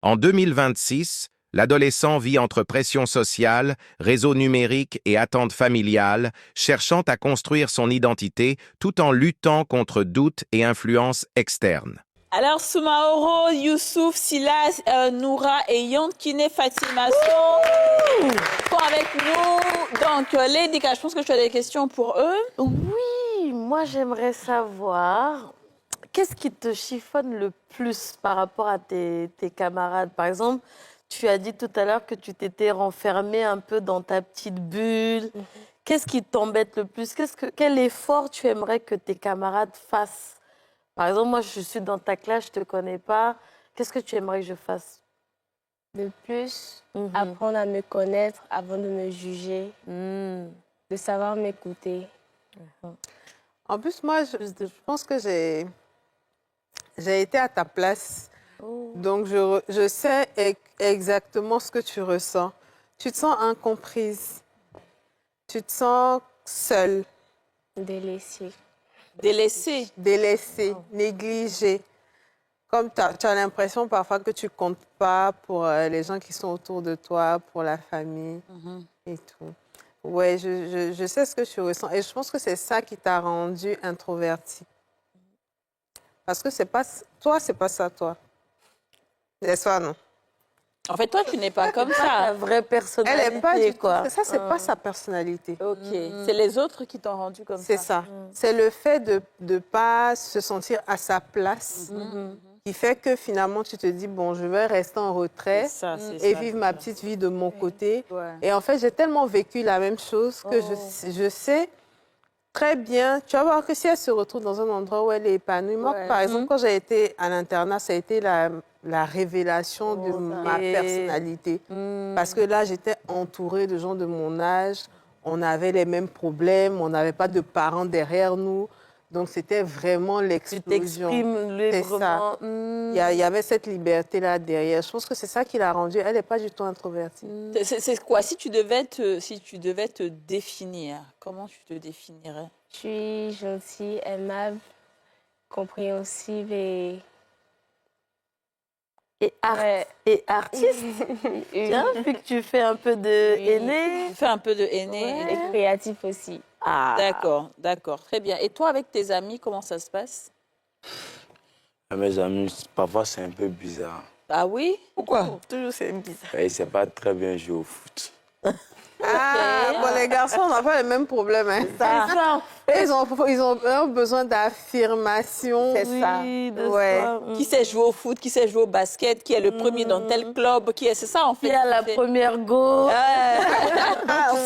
En 2026, l'adolescent vit entre pression sociale, réseau numérique et attentes familiales, cherchant à construire son identité tout en luttant contre doutes et influences externes. Alors, Soumaoro, Youssouf, Silas, Noura et Yonkine Fatima sont avec nous. Donc, Lady, je pense que tu as des questions pour eux. Oui, moi j'aimerais savoir, qu'est-ce qui te chiffonne le plus par rapport à tes camarades? Par exemple, tu as dit tout à l'heure que tu t'étais renfermée un peu dans ta petite bulle. Qu'est-ce qui t'embête le plus? Quel effort tu aimerais que tes camarades fassent? Par exemple, moi, je suis dans ta classe, je ne te connais pas. Qu'est-ce que tu aimerais que je fasse? De plus, apprendre à me connaître avant de me juger, de savoir m'écouter. En plus, moi, je pense que j'ai été à ta place. Donc, je sais exactement ce que tu ressens. Tu te sens incomprise. Tu te sens seule. Délaissée. Délaissée. Délaissée, négligée. Comme tu as l'impression parfois que tu ne comptes pas pour les gens qui sont autour de toi, pour la famille et tout. Oui, je sais ce que tu ressens. Et je pense que c'est ça qui t'a rendue introvertie. Parce que c'est pas ça, toi. N'est-ce pas, non? En fait, toi, tu n'es pas comme ça. La vraie personnalité, Elle n'est pas du tout. quoi. Ça, c'est pas sa personnalité. Ok. C'est les autres qui t'ont rendu comme ça. C'est ça. C'est le fait de ne pas se sentir à sa place qui fait que finalement, tu te dis, bon, je vais rester en retrait et vivre ma petite vie de mon côté. Ouais. Et en fait, j'ai tellement vécu la même chose que je sais très bien. Tu vas voir que si elle se retrouve dans un endroit où elle est épanouie. Moi, par exemple, quand j'ai été à l'internat, ça a été la révélation de ma personnalité. Parce que là, j'étais entourée de gens de mon âge. On avait les mêmes problèmes. On n'avait pas de parents derrière nous. Donc, c'était vraiment l'explosion. Tu t'exprimes librement. Il y avait cette liberté-là derrière. Je pense que c'est ça qui l'a rendue. Elle n'est pas du tout introvertie. C'est quoi? Si tu devais te définir, comment tu te définirais? Je suis gentille, aimable, compréhensive et artiste. Tiens, puis que tu fais un peu de aîné. Tu fais un peu de aîné. et créative aussi. Ah. D'accord, très bien. Et toi, avec tes amis, comment ça se passe? Mes amis, parfois c'est un peu bizarre. Ah oui? Pourquoi? Toujours c'est bizarre. Ils ne savent pas très bien jouer au foot. Ah, bon, les garçons, on n'a pas les mêmes problèmes. Hein. Ils ont besoin d'affirmation. C'est ça. Ouais. Qui sait jouer au foot, qui sait jouer au basket, qui est le premier dans tel club, c'est ça en fait. Qui a la première go.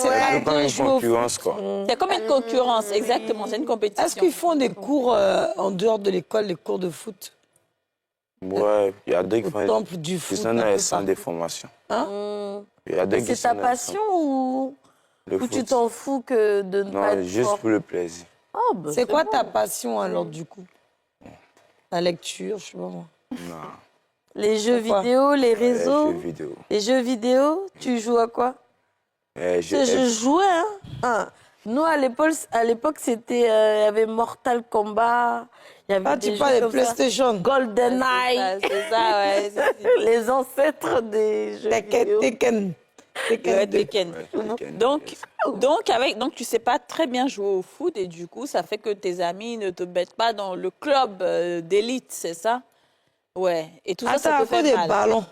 C'est comme une concurrence, quoi. C'est comme une concurrence, exactement, c'est une compétition. Est-ce qu'ils font des cours en dehors de l'école, des cours de foot? Ouais, il y a des qui font temple du foot. Ils sont dans les centres de formation. C'est ta passion ou tu t'en fous que de ne pas Non, être juste fort? pour le plaisir. Oh, bah, C'est quoi bon. ta passion alors du coup? La lecture, je sais pas moi. Non. Les jeux vidéo, les réseaux? Les jeux vidéo. Les jeux vidéo, tu joues à quoi? Je jouais, hein. Nous, à l'époque, c'était, il y avait Mortal Kombat, il y avait tu parles de PlayStation. GoldenEye. C'est ça, ouais. Les ancêtres des jeux vidéo. Tekken. Tekken. Donc, tu sais pas très bien jouer au foot et du coup, ça fait que tes amis ne te mettent pas dans le club d'élite, c'est ça? Ouais. Et tout ça, ça te fait des mal. ballons.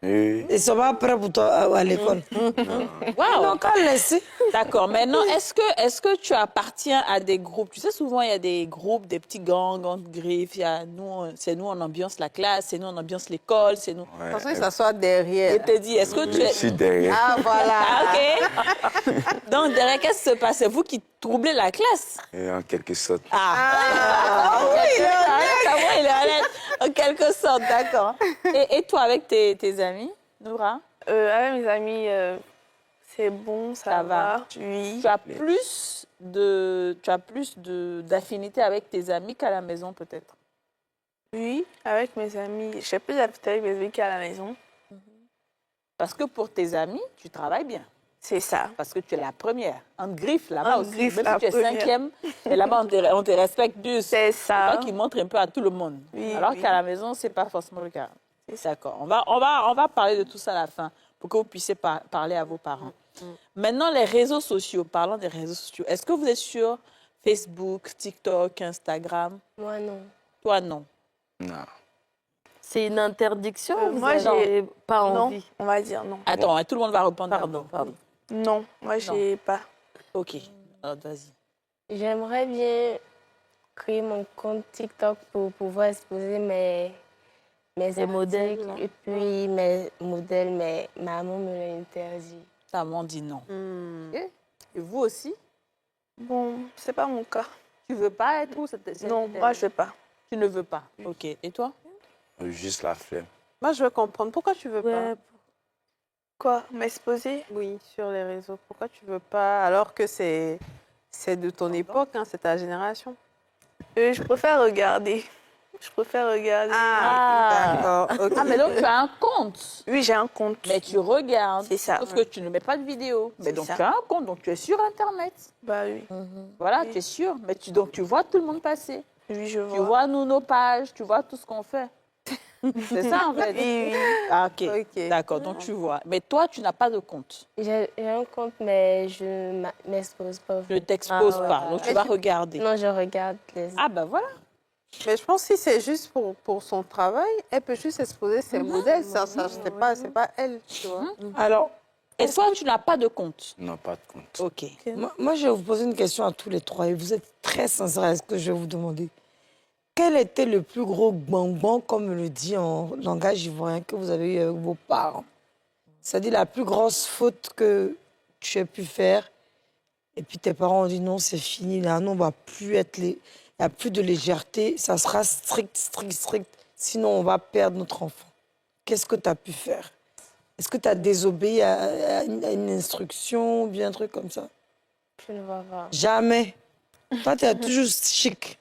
Oui. Ils sont pas prêts pour toi à l'école. Wow. Non, quand laisser. D'accord. Maintenant, est-ce que tu appartiens à des groupes? Tu sais, souvent, il y a des groupes, des petits gangs entre griffes. C'est nous, on ambiance la classe, c'est nous, on ambiance l'école, c'est nous. De toute façon, ils s'assoient derrière. Je te dis, est-ce que tu Je es... suis derrière. Ah, voilà. Ah, OK. Donc, derrière, qu'est-ce qui se passe? C'est vous qui troublez la classe? Et en quelque sorte. Oui, il est honnête. En quelque sorte, d'accord. Et toi, avec tes amis, Noura? Avec mes amis, c'est bon, ça va. Oui. Tu as plus d'affinité avec tes amis qu'à la maison, peut-être? Oui, avec mes amis. Je fais plus d'affinité avec mes amis qu'à la maison. Parce que pour tes amis, tu travailles bien. C'est ça. Parce que tu es la première. En griffe, là-bas aussi. griffe, Même la si tu es première. cinquième, mais là-bas, on te respecte plus. C'est ça. C'est toi qui montres un peu à tout le monde. Oui, Alors oui. qu'à la maison, ce n'est pas forcément le cas. D'accord. On va parler de tout ça à la fin pour que vous puissiez parler à vos parents. Maintenant, les réseaux sociaux. Parlons des réseaux sociaux. Est-ce que vous êtes sur Facebook, TikTok, Instagram? Moi, non. Toi, non. Non. C'est une interdiction ou vous Moi, avez pas Non, envie? on va dire non. Attends, tout le monde va répondre. Pardon, pardon. Non, moi, j'ai pas. OK. Alors, vas-y. J'aimerais bien créer mon compte TikTok pour pouvoir exposer mes articles modèles, là. et puis mes modèles, mais maman me l'a interdit. Ta maman dit non. Et vous aussi? Bon, c'est pas mon cas. Tu veux pas être où? Non, moi, je veux pas. Tu ne veux pas. OK. Et toi? Juste la flemme. Moi, je veux comprendre. Pourquoi tu veux pas? Ouais, Quoi? M'exposer? Oui, sur les réseaux. Pourquoi tu veux pas? Alors que c'est de ton époque, hein, c'est ta génération. Je préfère regarder. Je préfère regarder. D'accord. ok. Ah, mais donc tu as un compte. Oui, j'ai un compte. Mais tu regardes. C'est ça. Sauf que tu ne mets pas de vidéo. Mais C'est donc ça. tu as un compte, donc tu es sur Internet. Bah oui. Voilà, Oui. tu es sûr. Mais donc tu vois tout le monde passer. Oui, je Tu vois. vois nous, nos pages, tu vois tout ce qu'on fait. C'est ça en fait. Oui, oui. Ah, ok. Ok. D'accord, donc tu vois. Mais toi, tu n'as pas de compte. J'ai un compte, mais je ne m'expose pas. Tu ne t'exposes Ah, ouais. pas. Donc tu vas regarder. Non, je regarde les... Ah ben voilà. Mais je pense que si c'est juste pour son travail, elle peut juste exposer ses modèles. Ça c'est pas elle, tu vois. Alors, Et toi, tu n'as pas de compte. Non, pas de compte. Ok. moi, je vais vous poser une question à tous les trois et vous êtes très sincères à ce que je vais vous demander. Quel était le plus gros gbang-gbang, comme on le dit en langage ivoirien, que vous avez eu avec vos parents? C'est-à-dire la plus grosse faute que tu as pu faire et puis tes parents ont dit non, c'est fini, là, non, on va plus être il n'y a plus de légèreté, ça sera strict, strict, strict, sinon on va perdre notre enfant. Qu'est-ce que tu as pu faire? Est-ce que tu as désobéi à une instruction ou bien un truc comme ça? Je ne vois pas. Jamais. Toi, tu es toujours chic.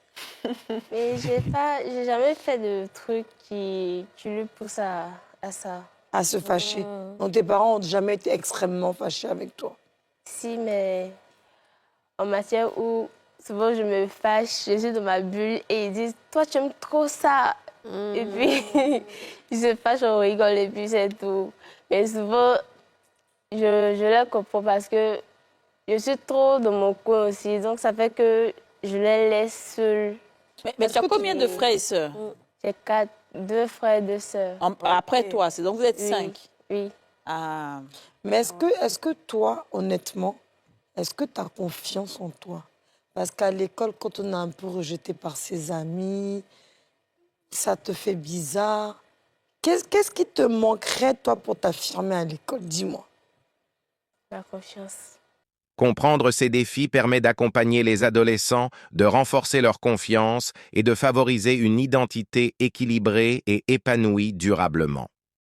Mais j'ai jamais fait de truc qui lui pousse à ça. À se fâcher. Donc tes parents n'ont jamais été extrêmement fâchés avec toi. Si, mais en matière où souvent je me fâche, je suis dans ma bulle et ils disent « Toi, tu aimes trop ça !» Et puis, ils se fâchent, on rigole et puis c'est tout. Mais souvent, je les comprends parce que je suis trop dans mon coin aussi. Donc, ça fait que je les laisse seuls. Mais tu as combien de frères et sœurs? J'ai 2 frères et 2 sœurs. Après toi, c'est donc vous êtes Oui. 5. Oui. Ah. Mais est-ce que toi, honnêtement, est-ce que tu as confiance en toi? Parce qu'à l'école, quand on est un peu rejeté par ses amis, ça te fait bizarre. Qu'est-ce qui te manquerait, toi, pour t'affirmer à l'école? Dis-moi. La confiance. Comprendre ces défis permet d'accompagner les adolescents, de renforcer leur confiance et de favoriser une identité équilibrée et épanouie durablement.